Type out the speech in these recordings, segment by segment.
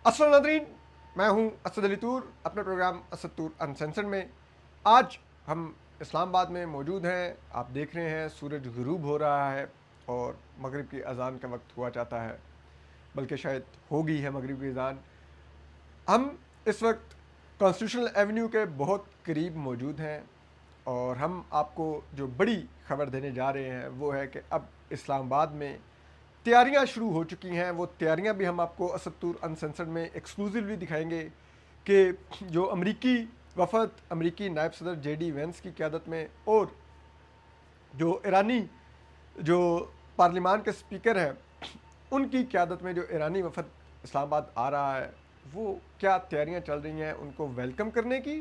अस्सलाम नाज़रीन, मैं हूं असद अली तूर अपने प्रोग्राम असद तूर अनसेंसर्ड में। आज हम इस्लामाबाद में मौजूद हैं। आप देख रहे हैं सूरज गुरूब हो रहा है और मगरिब की अज़ान का वक्त हुआ चाहता है, बल्कि शायद हो गई है मगरिब की अज़ान। हम इस वक्त कॉन्स्टिट्यूशनल एवेन्यू के बहुत करीब मौजूद हैं और हम आपको जो बड़ी खबर देने जा रहे हैं वो है कि अब इस्लामाबाद में तैयारियां शुरू हो चुकी हैं। वो तैयारियां भी हम आपको असद तूर अनसेंसर्ड में एक्सक्लूसिवली दिखाएंगे कि जो अमरीकी वफद, अमरीकी नायब सदर JD वेंस की क़यादत में और जो ईरानी जो पार्लिमान के स्पीकर हैं उनकी क़यादत में जो ईरानी वफद इस्लामाबाद आ रहा है, वो क्या तैयारियां चल रही हैं उनको वेलकम करने की,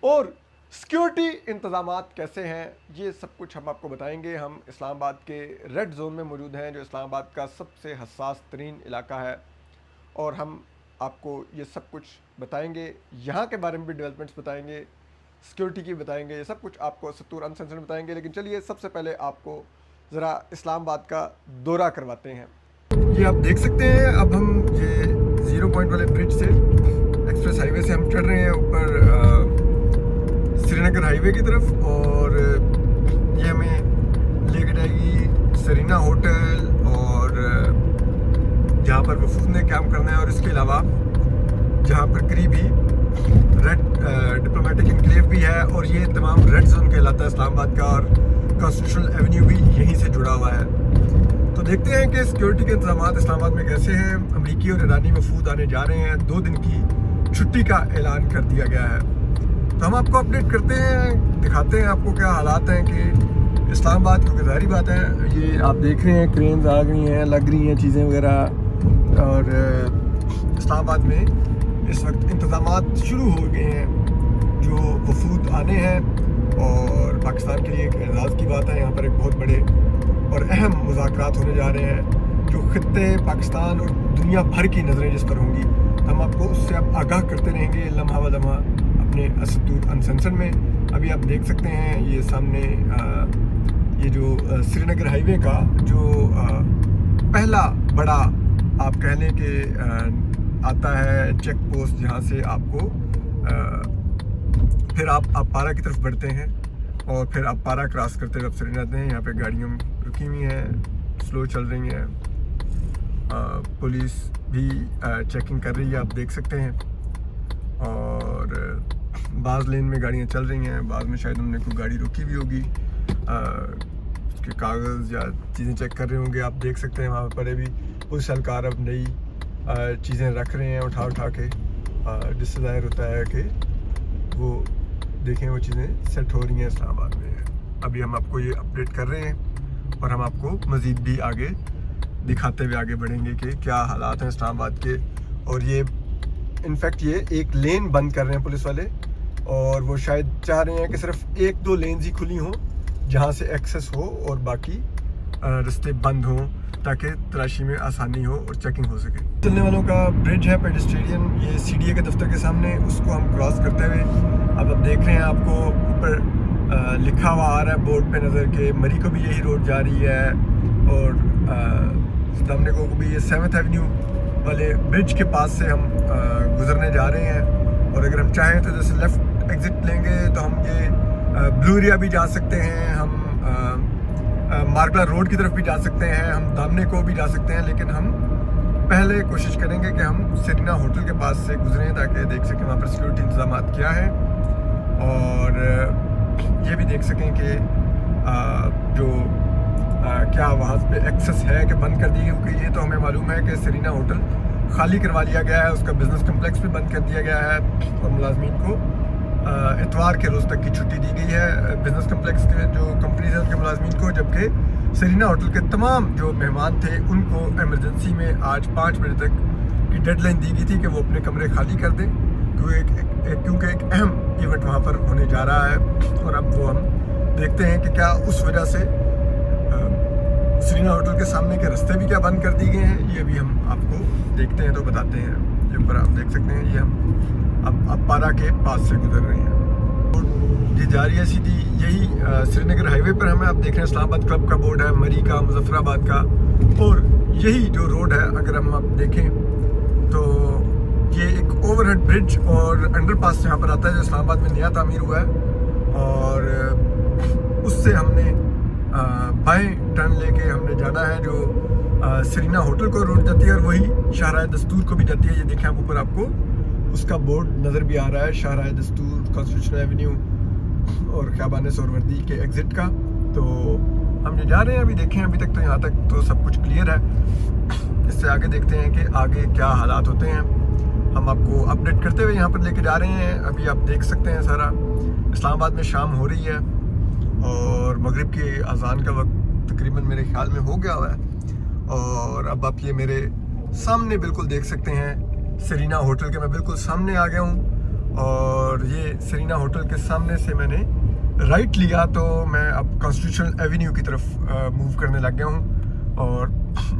और सिक्योरिटी इंतज़ामात कैसे हैं, ये सब कुछ हम आपको बताएंगे। हम इस्लामाबाद के रेड जोन में मौजूद हैं, जो इस्लामाबाद का सबसे हसास तरीन इलाका है, और हम आपको ये सब कुछ बताएंगे। यहाँ के बारे में भी डेवलपमेंट्स बताएंगे, सिक्योरिटी की बताएंगे, ये सब कुछ आपको असद तूर अनसेंसर्ड बताएंगे। लेकिन चलिए सबसे पहले आपको ज़रा इस्लामाबाद का दौरा करवाते हैं। ये आप देख सकते हैं, अब हम ये 0 पॉइंट वाले ब्रिज से, एक्सप्रेस हाईवे से हम चढ़ रहे हैं ऊपर श्रीनगर हाईवे की तरफ, और ये हमें लेके जाएगी सरीना होटल और जहाँ पर वफूद ने काम करना है, और इसके अलावा जहाँ पर करीब ही रेड डिप्लोमेटिक इनक्लेव भी है, और ये तमाम रेड जोन कहलाता है इस्लामाबाद का, और कॉन्स्टिट्यूशनल एवेन्यू भी यहीं से जुड़ा हुआ है। तो देखते हैं कि सिक्योरिटी के इंतजाम इस्लामाबाद में कैसे हैं। अमरीकी और ईरानी वफूद आने जा रहे हैं, 2 दिन की छुट्टी का ऐलान कर दिया गया है। तो हम आपको अपडेट करते हैं, दिखाते हैं आपको क्या हालात हैं कि इस्लामाबाद, क्योंकि ज़ाहिर बात है ये आप देख रहे हैं क्रेन्स आ गई हैं, लग रही हैं चीज़ें वगैरह, और इस्लामाबाद में इस वक्त इंतज़ामात शुरू हो गए हैं जो वफूद आने हैं। और पाकिस्तान के लिए एक एजाज़ की बात है, यहाँ पर एक बहुत बड़े और अहम मुज़ाकरात होने जा रहे हैं जो खित्ते पाकिस्तान और दुनिया भर की नज़रें जिस पर होंगी। हम आपको उससे अब आगाह करते रहेंगे लम्हा व लम्हा अपने असद तूर अनसेंसर्ड में। अभी आप देख सकते हैं ये सामने ये जो श्रीनगर हाईवे का जो पहला बड़ा आप कह लें कि आता है चेक पोस्ट, जहाँ से आपको फिर आप पारा की तरफ बढ़ते हैं, और फिर आप पारा क्रॉस करते हुए आप श्रीनगर आते हैं। यहाँ पे गाड़ियाँ रुकी हुई हैं, स्लो चल रही हैं, पुलिस भी चेकिंग कर रही है, आप देख सकते हैं। और बाज़ लेन में गाड़ियाँ चल रही हैं, बाद में शायद हमने कोई गाड़ी रोकी भी होगी, उसके कागज़ या चीज़ें चेक कर रहे होंगे। आप देख सकते हैं वहाँ पर भी पुलिस एहलकार अब नई चीज़ें रख रहे हैं उठा के, जिससे ज़ाहिर होता है कि वो देखें वो चीज़ें सेट हो रही हैं इस्लामाबाद में। अभी हम आपको ये अपडेट कर रहे हैं और हम आपको मज़ीद भी आगे दिखाते हुए आगे बढ़ेंगे कि क्या हालात हैं इस्लामाबाद के। और ये इनफैक्ट ये एक लेन बंद कर रहे हैं पुलिस वाले, और वो शायद चाह रहे हैं कि सिर्फ 1-2 लेन्स ही खुली हों जहाँ से एक्सेस हो, और बाकी रास्ते बंद हों ताकि तलाशी में आसानी हो और चेकिंग हो सके। चलने वालों का ब्रिज है पेडेस्ट्रियन, ये CDA के दफ्तर के सामने, उसको हम क्रॉस करते हुए अब आप देख रहे हैं, आपको ऊपर लिखा हुआ आ रहा है बोर्ड पे नज़र के मरी को भी यही रोड जा रही है, और सामने को भी ये 7th एवेन्यू वाले ब्रिज के पास से हम गुजरने जा रहे हैं। और अगर हम चाहें तो जैसे लेफ़्ट एग्ज़िट लेंगे तो हम ये ब्लू एरिया भी जा सकते हैं, हम मार्गला रोड की तरफ भी जा सकते हैं, हम दामने को भी जा सकते हैं। लेकिन हम पहले कोशिश करेंगे कि हम सरीना होटल के पास से गुजरें ताकि देख सकें वहाँ पर सिक्योरिटी इंतजाम क्या हैं, और ये भी देख सकें कि जो क्या वहाँ पे एक्सेस है कि बंद कर दी गई। क्योंकि ये तो हमें मालूम है कि सरीना होटल खाली करवा लिया गया है, उसका बिज़नेस कम्प्लेक्स भी बंद कर दिया गया है, और मुलाजमीन को इतवार के रोज़ तक की छुट्टी दी गई है बिज़नेस कम्प्लेक्स के जो कंपनीज हैं उनके मुलाजमीन को। जबकि सरीना होटल के तमाम जो मेहमान थे उनको एमरजेंसी में आज 5 बजे तक की डेडलाइन दी गई थी कि वो अपने कमरे खाली कर दें, क्योंकि एक अहम इवेंट वहाँ पर होने जा रहा है। और अब वो हम देखते हैं कि क्या उस वजह से सरीना होटल के सामने के रास्ते भी क्या बंद कर दिए गए हैं, ये भी हम आपको देखते हैं तो बताते हैं। ये ऊपर आप देख सकते हैं, ये हम अब पारा के पास से गुजर रहे हैं। ये जा रही है सीधी यही श्रीनगर हाईवे पर हमें, आप देख रहे हैं इस्लामाबाद क्लब का बोर्ड है, मरी का, मुजफ्फराबाद का, और यही जो रोड है अगर हम आप देखें तो ब्रिज और अंडरपास यहाँ पर आता है जो इस्लामाबाद में नया तामीर हुआ है, और उससे हमने बाएं टर्न लेके हमने जाना है जो सरीना होटल को रोड जाती है, और वही शाहराह दस्तूर को भी जाती है। ये देखें आप ऊपर, आपको उसका बोर्ड नज़र भी आ रहा है, शाहराह दस्तूर, कॉन्स्टिट्यूशन एवेन्यू और ख़ियाबान सोहरावर्दी के एग्ज़िट का। तो हम ये जा रहे हैं, अभी देखें, अभी तक तो यहाँ तक तो सब कुछ क्लियर है। इससे आगे देखते हैं कि आगे क्या हालात होते हैं। हम आपको अपडेट करते हुए यहाँ पर लेके जा रहे हैं। अभी आप देख सकते हैं सारा इस्लामाबाद में शाम हो रही है और मगरिब की अजान का वक्त तकरीबन मेरे ख्याल में हो गया हुआ है। और अब आप ये मेरे सामने बिल्कुल देख सकते हैं सरीना होटल के, मैं बिल्कुल सामने आ गया हूँ, और ये सरीना होटल के सामने से मैंने राइट लिया तो मैं अब कॉन्स्टिट्यूशन एवेन्यू की तरफ मूव करने लग गया हूँ। और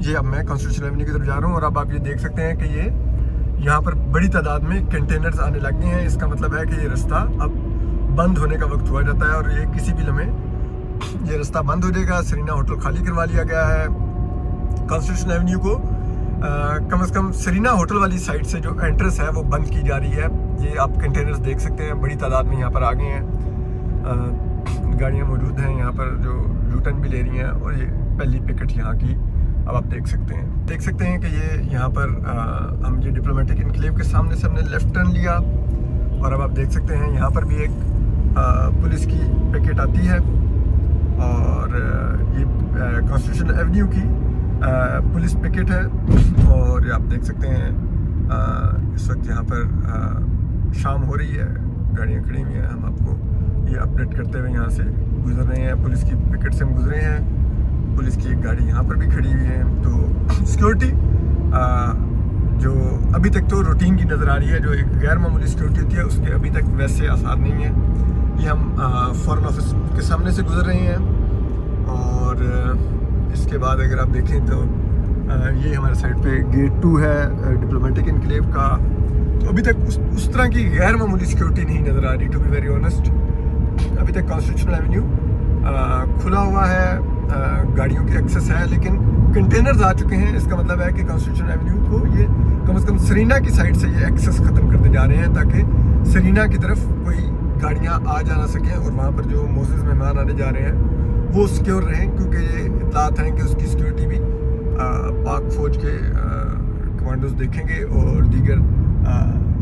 ये अब मैं कॉन्स्टिट्यूशन एवेन्यू की तरफ जा रहा हूँ, और अब आप ये देख सकते हैं कि ये यहाँ पर बड़ी तादाद में कंटेनर्स आने लग गए हैं। इसका मतलब है कि ये रास्ता अब बंद होने का वक्त हुआ जाता है, और ये किसी भी लम्हे ये रास्ता बंद हो जाएगा। सरीना होटल खाली करवा लिया गया है। कॉन्स्टिट्यूशन एवेन्यू को कम से कम सरीना होटल वाली साइड से जो एंट्रेंस है वो बंद की जा रही है। ये आप कंटेनर्स देख सकते हैं, बड़ी तादाद में यहाँ पर आ गए हैं। गाड़ियाँ मौजूद हैं यहाँ पर जो यूटर्न भी ले रही हैं, और ये पहली पिकट यहाँ की अब आप देख सकते हैं कि ये यहाँ पर हम ये डिप्लोमेटिक इनक्लेव के सामने से हमने लेफ़्ट टर्न लिया, और अब आप देख सकते हैं यहाँ पर भी एक पुलिस की पिकेट आती है, और ये कॉन्स्टिट्यूशन एवेन्यू की पुलिस पिकेट है। और ये आप देख सकते हैं इस वक्त यहाँ पर शाम हो रही है, गाड़ियाँ खड़ी हुई हैं। हम आपको ये अपडेट करते हुए यहाँ से गुजर रहे हैं। पुलिस की पिकेट से हम गुजरे हैं, पुलिस की एक गाड़ी यहाँ पर भी खड़ी हुई है। तो सिक्योरिटी जो अभी तक तो रूटीन की नज़र आ रही है, जो एक गैर मामूली सिक्योरिटी होती है उसके अभी तक वैसे आसार नहीं है। ये हम फॉरेन ऑफिस के सामने से गुजर रहे हैं, और इसके बाद अगर आप देखें तो ये हमारे साइड पे गेट 2 है डिप्लोमेटिक इनक्लेव का। तो अभी तक उस तरह की गैर मामूली सिक्योरिटी नहीं नज़र आ रही, टू बी वेरी ऑनेस्ट। अभी तक कॉन्स्टिट्यूशन एवेन्यू खुला हुआ है, गाड़ियों की एक्सेस है, लेकिन कंटेनर्स आ चुके हैं। इसका मतलब है कि कॉन्स्टिट्यूशन एवेन्यू को ये कम से कम सरीना की साइड से ये एक्सेस ख़त्म करते जा रहे हैं, ताकि सरीना की तरफ कोई गाड़ियाँ आ जा ना सकें, और वहाँ पर जो मोअज़्ज़ज़ मेहमान आने जा रहे हैं वो सिक्योर रहें, क्योंकि ये इत्तलात हैं कि उसकी सिक्योरिटी भी पाक फ़ौज के कमांडोज देखेंगे और दीगर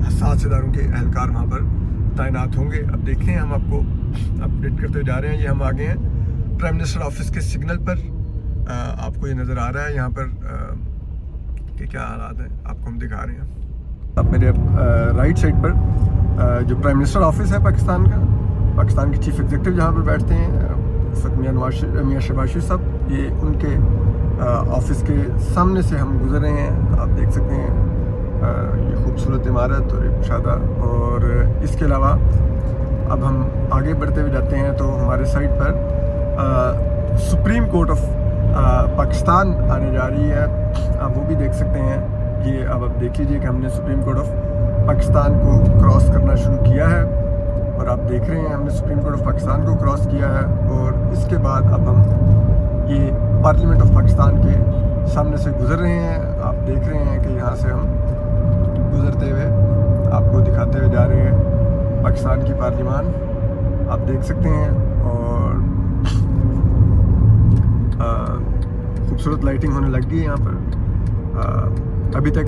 हसास इदारों के एहलकार वहाँ पर तैनात होंगे। अब देखें, हम आपको अपडेट करते जा रहे हैं। ये हम आ गए हैं प्राइम मिनिस्टर ऑफिस के सिग्नल पर। आपको ये नज़र आ रहा है यहाँ पर कि क्या हालात हैं, आपको हम दिखा रहे हैं। अब मेरे राइट साइड पर जो प्राइम मिनिस्टर ऑफिस है पाकिस्तान का, पाकिस्तान के चीफ एग्जीक्यूटिव जहाँ पर बैठते हैं मियाँ शहबाज शरीफ साहब, ये उनके ऑफिस के सामने से हम गुजर रहे हैं। आप देख सकते हैं ये खूबसूरत इमारत और एक शादा। और इसके अलावा अब हम आगे बढ़ते हुए जाते हैं तो हमारे साइड पर सुप्रीम कोर्ट ऑफ पाकिस्तान आने जा रही है। आप वो भी देख सकते हैं। ये अब आप देख लीजिए कि हमने सुप्रीम कोर्ट ऑफ पाकिस्तान को क्रॉस करना शुरू किया है, और आप देख रहे हैं हमने सुप्रीम कोर्ट ऑफ पाकिस्तान को क्रॉस किया है। और इसके बाद अब हम ये पार्लियामेंट ऑफ पाकिस्तान के सामने से गुजर रहे हैं। आप देख रहे हैं कि यहाँ से हम गुजरते हुए आपको दिखाते हुए जा रहे हैं पाकिस्तान की पार्लियामान, आप देख सकते हैं। और खूबसूरत लाइटिंग होने लग गई है यहाँ पर। अभी तक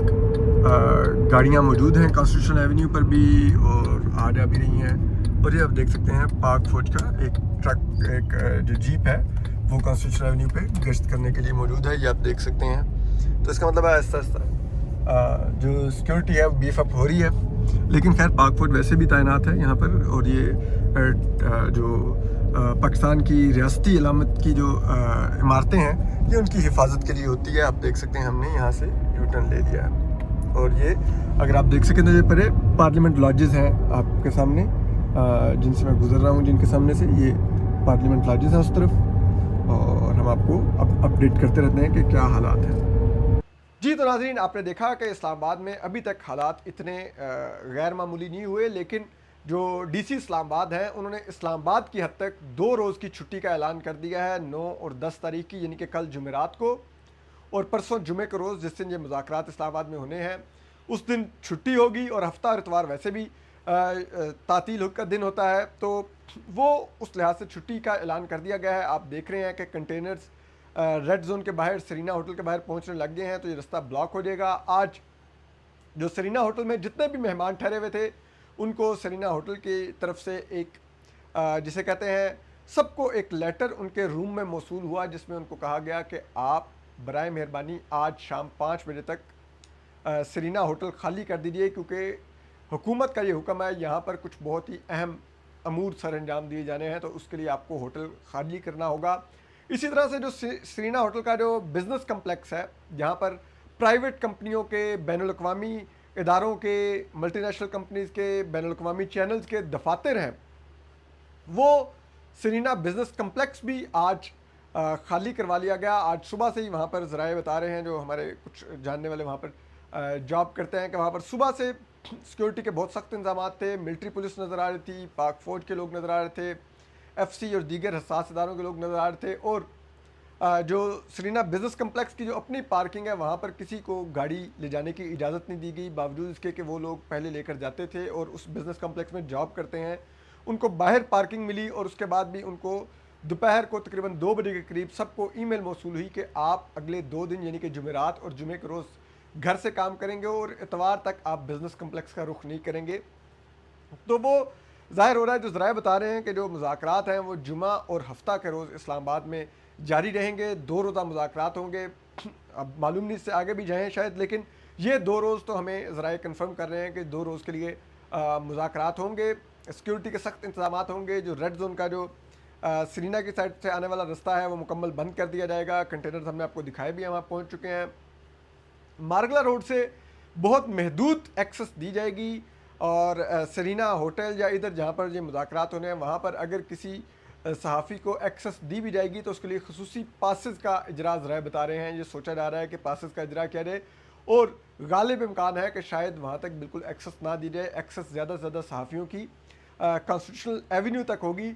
गाड़ियाँ मौजूद हैं कॉन्स्टिट्यूशन एवेन्यू पर भी, और आ जा भी रही हैं। और ये आप देख सकते हैं पाक फ़ौज का एक ट्रक, एक जो जीप है वो कॉन्स्टिट्यूशन एवेन्यू पे गश्त करने के लिए मौजूद है। ये आप देख सकते हैं। तो इसका मतलब है आहिस्ता आहिस्ता जो सिक्योरिटी है वो बीफ अप हो रही है। लेकिन खैर पाक फ़ौज वैसे भी तैनात है यहाँ पर, और ये जो पाकिस्तान की रियासती अलामत की जो इमारतें हैं ये उनकी हिफाजत के लिए होती है। आप देख सकते हैं हमने यहाँ से यू टर्न ले लिया है। और ये अगर आप देख सकें तो ये परे पार्लियामेंट लॉजेस हैं आपके सामने, जिनसे मैं गुजर रहा हूँ, जिनके सामने से ये पार्लियामेंट लॉजेस हैं उस तरफ। और हम आपको अपडेट करते रहते हैं कि क्या हालात हैं। जी तो नाज़रीन, आपने देखा कि इस्लामाबाद में अभी तक हालात इतने गैर मामूली नहीं हुए, लेकिन जो डीसी इस्लामाबाद हैं उन्होंने इस्लामाबाद की हद तक 2 रोज़ की छुट्टी का ऐलान कर दिया है, 9 और 10 तारीख की, यानी कि कल जुमेरात को और परसों जुमे के रोज़ जिस दिन ये मुज़ाकरात इस्लामाबाद में होने हैं उस दिन छुट्टी होगी और हफ्ता और इतवार वैसे भी तातील का दिन होता है, तो वो उस लिहाज से छुट्टी का ऐलान कर दिया गया है। आप देख रहे हैं कि कंटेनर्स रेड जोन के बाहर सरीना होटल के बाहर पहुंचने लग गए हैं, तो ये रास्ता ब्लॉक हो जाएगा। आज जो सरीना होटल में जितने भी मेहमान ठहरे हुए थे, उनको सरीना होटल की तरफ से एक जिसे कहते हैं, सबको एक लेटर उनके रूम में मौसूल हुआ, जिसमें उनको कहा गया कि आप बराए मेहरबानी आज शाम 5 बजे तक सरीना होटल खाली कर दीजिए, क्योंकि हुकूमत का ये हुक्म है, यहाँ पर कुछ बहुत ही अहम अमूर सर अंजाम दिए जाने हैं, तो उसके लिए आपको होटल खाली करना होगा। इसी तरह से जो सरीना होटल का जो बिज़नेस कम्प्लेक्स है, जहाँ पर प्राइवेट कंपनियों के, बैनुल-अक़वामी इदारों के, मल्टीनेशनल कंपनीज़ के, बैनुल-अक़वामी चैनल्स के दफातर हैं, वो सरीना बिज़नेस कम्प्लेक्स भी आज खाली करवा लिया गया। आज सुबह से ही वहाँ पर ज़राए बता रहे हैं, जो हमारे कुछ जानने वाले वहाँ पर जॉब करते हैं, कि वहाँ पर सुबह से सिक्योरिटी के बहुत सख्त इंतजाम थे। मिलिट्री पुलिस नज़र आ रही थी, पाक फ़ौज के लोग नज़र आ रहे थे, एफसी और दीगर हसास इदारों के लोग नज़र आ रहे थे। और जो सरीना बिज़नेस कम्प्लेक्स की जो अपनी पार्किंग है, वहाँ पर किसी को गाड़ी ले जाने की इजाज़त नहीं दी गई, बावजूद इसके कि वो लोग पहले लेकर जाते थे और उस बिज़नेस कम्प्लेक्स में जॉब करते हैं। उनको बाहर पार्किंग मिली और उसके बाद भी उनको दोपहर को तकरीबन 2 बजे के करीब सबको ईमेल मौसूल हुई कि आप अगले 2 दिन यानी कि जुमेरात और जुमे के रोज़ घर से काम करेंगे और इतवार तक आप बिज़नेस कम्प्लेक्स का रुख नहीं करेंगे। तो वो ज़ाहिर हो रहा है, जो ज़राए बता रहे हैं कि जो मुज़ाकरात हैं वो जुमा और हफ्ता के रोज़ इस्लामाबाद में जारी रहेंगे। 2 रोज़ा मुज़ाकरात होंगे। अब मालूम नहीं इससे आगे भी जाएँ शायद, लेकिन ये 2 रोज़ तो हमें ज़राए कन्फर्म कर रहे हैं कि 2 रोज़ के लिए मुज़ाकरात होंगे। सिक्योरिटी के सख्त इंतज़ामात होंगे। जो रेड जोन का जो सरीना की साइड से आने वाला रास्ता है, वो मुकम्मल बंद कर दिया जाएगा। कंटेनर्स हमने आपको दिखाए भी हैं, वहाँ पहुँच चुके हैं। मारगला रोड से बहुत महदूद एक्सेस दी जाएगी और सरीना होटल या इधर जहाँ पर ये मुज़ाकरात होने हैं, वहाँ पर अगर किसी सहाफ़ी को एक्सेस दी भी जाएगी, तो उसके लिए खसूसी पासेस का इजरा ज़राए बता रहे हैं। ये सोचा जा रहा है कि पासेस का इजरा किया जाए और गालिब इम्कान है कि शायद वहाँ तक बिल्कुल एक्सेस ना दी जाए। एक्सेस ज़्यादा से ज़्यादा सहाफ़ियों की कॉन्स्टिट्यूशनल एवेन्यू तक होगी।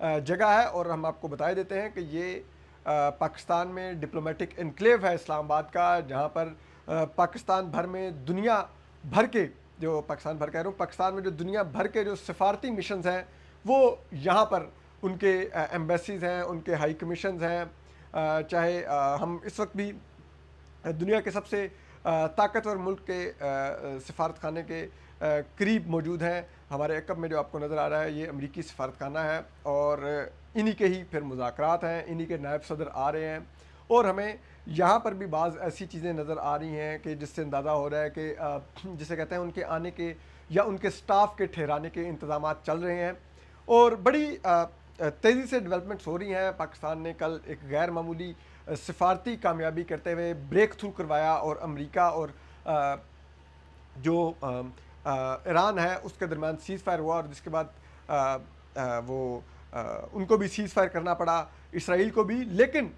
जगह है। और हम आपको बताए देते हैं कि ये पाकिस्तान में डिप्लोमेटिक इनक्लेव है इस्लामाबाद का, जहाँ पर पाकिस्तान भर में दुनिया भर के, जो पाकिस्तान भर कह रहा हूँ, पाकिस्तान में जो दुनिया भर के जो सिफारती मिशंस हैं, वो यहाँ पर उनके एम्बेसीज़ हैं, उनके हाई कमीशंस हैं। चाहे हम इस वक्त भी दुनिया के सबसे ताकतवर मुल्क के सिफारत खाने के करीब मौजूद हैं। हमारे एकब में जो आपको नज़र आ रहा है, ये अमरीकी सिफारत खाना है और इन्हीं के ही फिर मुज़ाकरात हैं, इन्हीं के नायब सदर आ रहे हैं। और हमें यहाँ पर भी बाज़ ऐसी चीज़ें नज़र आ रही हैं कि जिससे अंदाज़ा हो रहा है कि जिसे कहते हैं उनके आने के या उनके स्टाफ के ठहराने के इंतज़ामात चल रहे हैं। और बड़ी तेज़ी से डेवलपमेंट्स हो रही हैं। पाकिस्तान ने कल एक गैर मामूली सिफारती कामयाबी करते हुए ब्रेक थ्रू करवाया और अमेरिका और जो ईरान है उसके दरमियान सीज़ फायर हुआ, और जिसके बाद उनको भी सीज़ फायर करना पड़ा, इसराइल को भी। लेकिन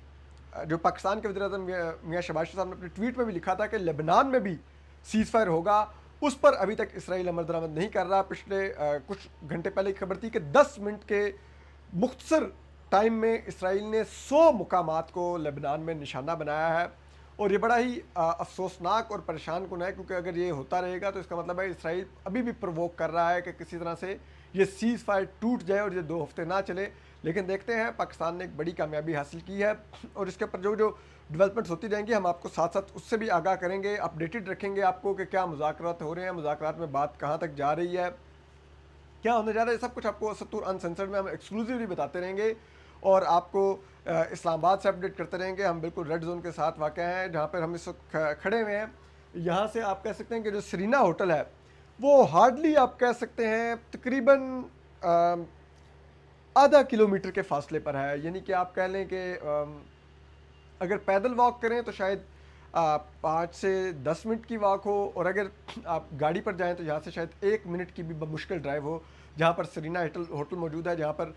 जो पाकिस्तान के वज़ीर-ए-आज़म मियां शहबाज शरीफ साहब ने अपने ट्वीट में भी लिखा था कि लेबनान में भी सीज़ फायर होगा, उस पर अभी तक इसराइल अमल दरामद नहीं कर रहा। पिछले कुछ घंटे पहले की खबर थी कि 10 मिनट के मुख्तसर टाइम में इसराइल ने 100 मुकामात को लेबनान में निशाना बनाया है। और ये बड़ा ही अफसोसनाक और परेशान कुन है, क्योंकि अगर ये होता रहेगा तो इसका मतलब है इसराइल अभी भी प्रवोक कर रहा है कि किसी तरह से ये सीज़ फायर टूट जाए और ये 2 हफ्ते ना चले। लेकिन देखते हैं, पाकिस्तान ने एक बड़ी कामयाबी हासिल की है और इसके ऊपर जो जो डेवलपमेंट्स होती रहेंगी, हम आपको साथ साथ उससे भी आगाह करेंगे, अपडेटेड रखेंगे आपको कि क्या मुज़ाकरात हो रहे हैं, मुज़ाकरात में बात कहाँ तक जा रही है, क्या होने जा रहा है। सब कुछ आपको असतूर अनसेंसर्ड में हम एक्सक्लूसिवली बताते रहेंगे और आपको इस्लामाबाद से अपडेट करते रहेंगे। हम बिल्कुल रेड जोन के साथ वाक़या हैं, जहाँ पर हम इस वक्त खड़े हुए हैं। यहाँ से आप कह सकते हैं कि जो सरीना होटल है, वो हार्डली आप कह सकते हैं तकरीबन आधा किलोमीटर के फासले पर है। यानी कि आप कह लें कि अगर पैदल वॉक करें तो शायद 5 से 10 मिनट की वॉक हो, और अगर आप गाड़ी पर जाएं तो यहाँ से शायद 1 मिनट की भी मुश्किल ड्राइव हो, जहाँ पर सरीना होटल मौजूद है, जहाँ पर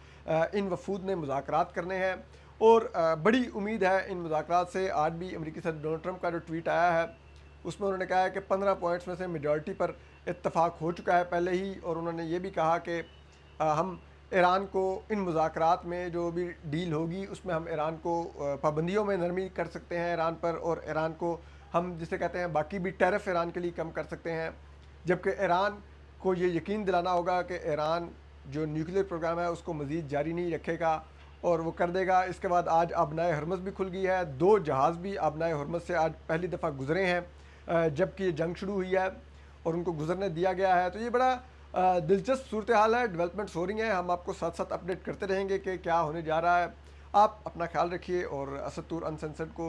इन वफूद ने मुज़ाकरात करने हैं। और बड़ी उम्मीद है इन मुज़ाकरात से। आज भी अमेरिकी सदर डोनाल्ड ट्रंप का जो ट्वीट आया है, उसमें उन्होंने कहा है कि 15 पॉइंट्स में से मेजॉरिटी पर इत्तफाक हो चुका है पहले ही। और उन्होंने ये भी कहा कि हम ईरान को इन मुज़ाकरात में जो भी डील होगी उसमें हम ईरान को पाबंदियों में नरमी कर सकते हैं ईरान पर, और ईरान को हम जिसे कहते हैं बाकी भी टैरिफ ईरान के लिए कम कर सकते हैं। जबकि ईरान को ये यकीन दिलाना होगा कि ईरान जो न्यूक्लियर प्रोग्राम है उसको मज़ीद जारी नहीं रखेगा, और वो कर देगा। इसके बाद आज आबनाए हरमज़ भी खुल गई है, 2 जहाज़ भी आबनाए हरमज़ से आज पहली दफ़ा गुजरे हैं जबकि ये जंग शुरू हुई है और उनको गुजरने दिया गया है। तो ये बड़ा दिलचस्प सूरत हाल है, डेवलपमेंट्स हो रही हैं। हम आपको साथ साथ अपडेट करते रहेंगे कि क्या होने जा रहा है। आप अपना ख्याल रखिए और असद तूर अनसेंसर्ड को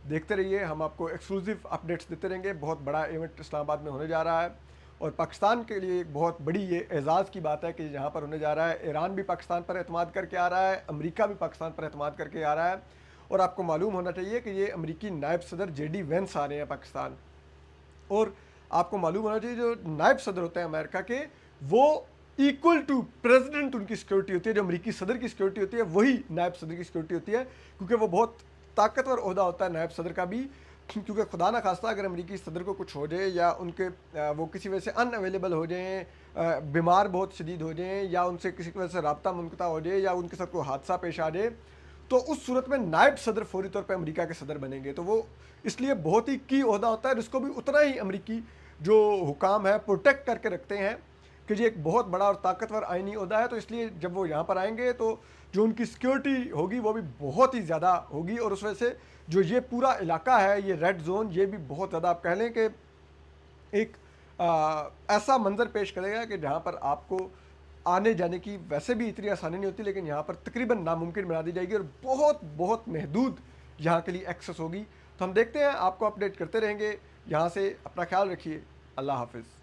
देखते रहिए। हम आपको एक्सक्लूसिव अपडेट्स देते रहेंगे। बहुत बड़ा इवेंट इस्लामाबाद में होने जा रहा है और पाकिस्तान के लिए एक बहुत बड़ी ये एजाज़ की बात है कि जहाँ पर होने जा रहा है। ईरान भी पाकिस्तान पर एतमाद करके आ रहा है, अमेरिका भी पाकिस्तान पर एतमाद करके आ रहा है, और आपको मालूम होना चाहिए कि ये अमेरिकी नायब सदर JD वेंस आ रहे हैं पाकिस्तान। और आपको मालूम होना चाहिए जो नायब सदर होते हैं अमेरिका के, वो इक्वल टू प्रेसिडेंट उनकी सिक्योरिटी होती है। जो अमेरिकी सदर की सिक्योरिटी होती है वही नायब सदर की सिक्योरिटी होती है, क्योंकि वो बहुत ताकतवर ओहदा होता है नायब सदर का भी। क्योंकि खुदा ना खास्ता अगर अमेरिकी सदर को कुछ हो जाए या उनके वो किसी वजह से अनअवेलेबल हो जाएँ, बीमार बहुत शदीद हो जाएँ, या उनसे किसी की वजह से रब्ता मुनक़ता हो जाए, या उनके साथ कोई हादसा पेश आ जाए, तो उस सूरत में नायब सदर फौरी तौर पे अमेरिका के सदर बनेंगे। तो वो इसलिए बहुत ही की ओहदा होता है, जिसको भी उतना ही अमेरिकी जो हुकाम है प्रोटेक्ट करके रखते हैं कि ये एक बहुत बड़ा और ताकतवर आइनी ओहदा है। तो इसलिए जब वो यहाँ पर आएंगे तो जो उनकी सिक्योरिटी होगी वो भी बहुत ही ज़्यादा होगी, और उस वजह से जो ये पूरा इलाका है, ये रेड जोन, ये भी बहुत ज़्यादा आप कह लें कि एक ऐसा मंजर पेश करेगा कि जहाँ पर आपको आने जाने की वैसे भी इतनी आसानी नहीं होती, लेकिन यहाँ पर तकरीबन नामुमकिन बना दी जाएगी और बहुत बहुत महदूद यहाँ के लिए एक्सेस होगी। तो हम देखते हैं, आपको अपडेट करते रहेंगे। यहाँ से अपना ख्याल रखिए। अल्लाह हाफिज़।